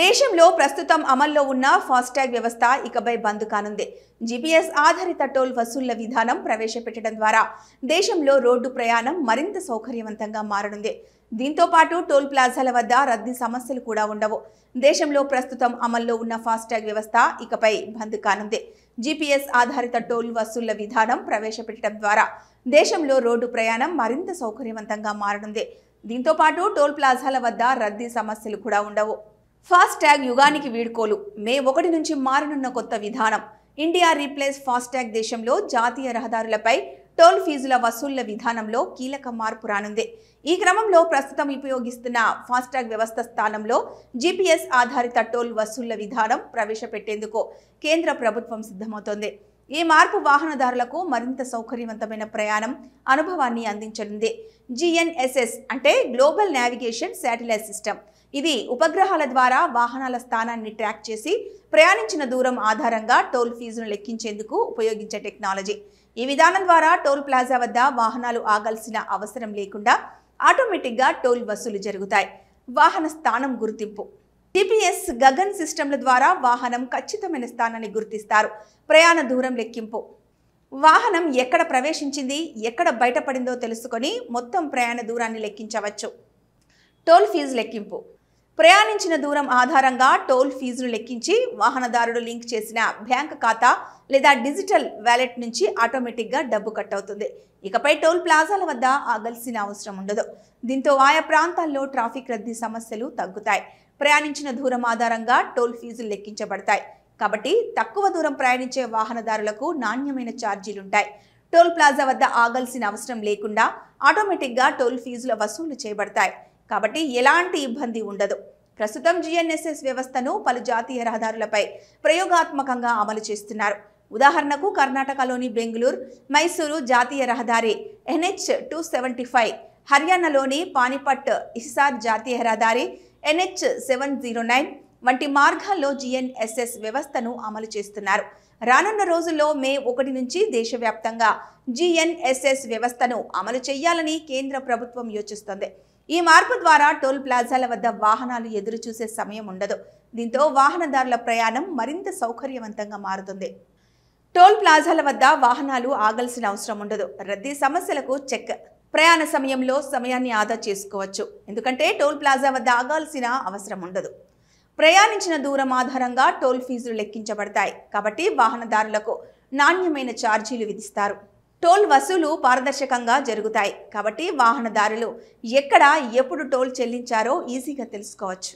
దేశంలో ప్రస్తుతం అమల్లో ఉన్న ఫాస్టాగ్ వ్యవస్థ ఇకపై బంద్ కానుంది. జీపీఎస్ ఆధారిత టోల్ వసూళ్ల విధానం ప్రవేశపెట్టడం ద్వారా దేశంలో రోడ్డు ప్రయాణం మరింత సౌకర్యవంతంగా మారనుంది. దీంతో పాటు టోల్ ప్లాజాల వద్ద రద్దీ సమస్యలు కూడా ఉండవు. దేశంలో ప్రస్తుతం అమల్లో ఉన్న ఫాస్టాగ్ వ్యవస్థ ఇకపై బంద్ కానుంది. జీపీఎస్ ఆధారిత టోల్ వసూళ్ల విధానం ప్రవేశపెట్టడం ద్వారా దేశంలో రోడ్డు ప్రయాణం మరింత సౌకర్యవంతంగా మారనుంది. దీంతో పాటు టోల్ ప్లాజాల వద్ద రద్దీ సమస్యలు కూడా ఉండవు. ఫాస్టాగ్ యుగానికి వీడ్కోలు. మే 1 నుంచి మారనున్న కొత్త విధానం. ఇండియా రీప్లేస్ ఫాస్టాగ్ దేశంలో జాతీయ రహదారులపై టోల్ ఫీజుల వసూళ్ల విధానంలో కీలక మార్పు రానుంది. ఈ క్రమంలో ప్రస్తుతం ఉపయోగిస్తున్న ఫాస్టాగ్ వ్యవస్థ స్థానంలో జీపీఎస్ ఆధారిత టోల్ వసూళ్ల విధానం ప్రవేశపెట్టేందుకు కేంద్ర ప్రభుత్వం సిద్ధమవుతోంది. ఈ మార్పు వాహనదారులకు మరింత సౌకర్యవంతమైన ప్రయాణం అనుభవాన్ని అందించనుంది. GNSS అంటే గ్లోబల్ నావిగేషన్ శాటిలైట్ సిస్టమ్. ఇది ఉపగ్రహాల ద్వారా వాహనాల స్థానాన్ని ట్రాక్ చేసి ప్రయాణించిన దూరం ఆధారంగా టోల్ ఫీజును లెక్కించేందుకు ఉపయోగించే టెక్నాలజీ. ఈ విధానం ద్వారా టోల్ ప్లాజా వద్ద వాహనాలు ఆగాల్సిన అవసరం లేకుండా ఆటోమేటిక్గా టోల్ వసూలు జరుగుతాయి. వాహన స్థానం గుర్తింపు. GPS గగన్ సిస్టమ్ల ద్వారా వాహనం ఖచ్చితమైన స్థానాన్ని గుర్తిస్తారు. ప్రయాణ దూరం లెక్కింపు. వాహనం ఎక్కడ ప్రవేశించింది, ఎక్కడ బయటపడిందో తెలుసుకొని మొత్తం ప్రయాణ దూరాన్ని లెక్కించవచ్చు. టోల్ ఫీజు లెక్కింపు. ప్రయాణించిన దూరం ఆధారంగా టోల్ ఫీజును లెక్కించి వాహనదారుడు లింక్ చేసిన బ్యాంక్ ఖాతా లేదా డిజిటల్ వాలెట్ నుంచి ఆటోమేటిక్గా డబ్బు కట్ అవుతుంది. ఇకపై టోల్ ప్లాజాల వద్ద ఆగాల్సిన అవసరం ఉండదు. దీంతో ఆయా ప్రాంతాల్లో ట్రాఫిక్ రద్దీ సమస్యలు తగ్గుతాయి. ప్రయాణించిన దూరం ఆధారంగా టోల్ ఫీజులు లెక్కించబడతాయి. కాబట్టి తక్కువ దూరం ప్రయాణించే వాహనదారులకు నాణ్యమైన ఛార్జీలుంటాయి. టోల్ ప్లాజా వద్ద ఆగాల్సిన అవసరం లేకుండా ఆటోమేటిక్గా టోల్ ఫీజుల వసూలు చేయబడతాయి. కాబట్టి ఎలాంటి ఇబ్బంది ఉండదు. ప్రస్తుతం GNSS వ్యవస్థను పలు జాతీయ రహదారులపై ప్రయోగాత్మకంగా అమలు చేస్తున్నారు. ఉదాహరణకు కర్ణాటకలోని బెంగళూరు మైసూరు జాతీయ రహదారి NH-275, హర్యానాలోని పానిపట్ హిసార్ జాతీయ రహదారి NH-709 వంటి మార్గాల్లో GNSS వ్యవస్థను అమలు చేస్తున్నారు. రానున్న రోజుల్లో మే 1 నుంచి దేశవ్యాప్తంగా GNSS వ్యవస్థను అమలు చేయాలని కేంద్ర ప్రభుత్వం యోచిస్తోంది. ఈ మార్పు ద్వారా టోల్ ప్లాజాల వద్ద వాహనాలు ఎదురు చూసే సమయం ఉండదు. దీంతో వాహనదారుల ప్రయాణం మరింత సౌకర్యవంతంగా మారుతుంది. టోల్ ప్లాజాల వద్ద వాహనాలు ఆగాల్సిన అవసరం ఉండదు. రద్దీ సమస్యలకు చెక్. ప్రయాణ సమయంలో సమయాన్ని ఆదా చేసుకోవచ్చు. ఎందుకంటే టోల్ ప్లాజా వద్ద ఆగాల్సిన అవసరం ఉండదు. ప్రయాణించిన దూరం ఆధారంగా టోల్ ఫీజులు లెక్కించబడతాయి. కాబట్టి వాహనదారులకు నాణ్యమైన ఛార్జీలు విధిస్తారు. టోల్ వసూలు పారదర్శకంగా జరుగుతాయి. కాబట్టి వాహనదారులు ఎక్కడ ఎప్పుడు టోల్ చెల్లించారో ఈజీగా తెలుసుకోవచ్చు.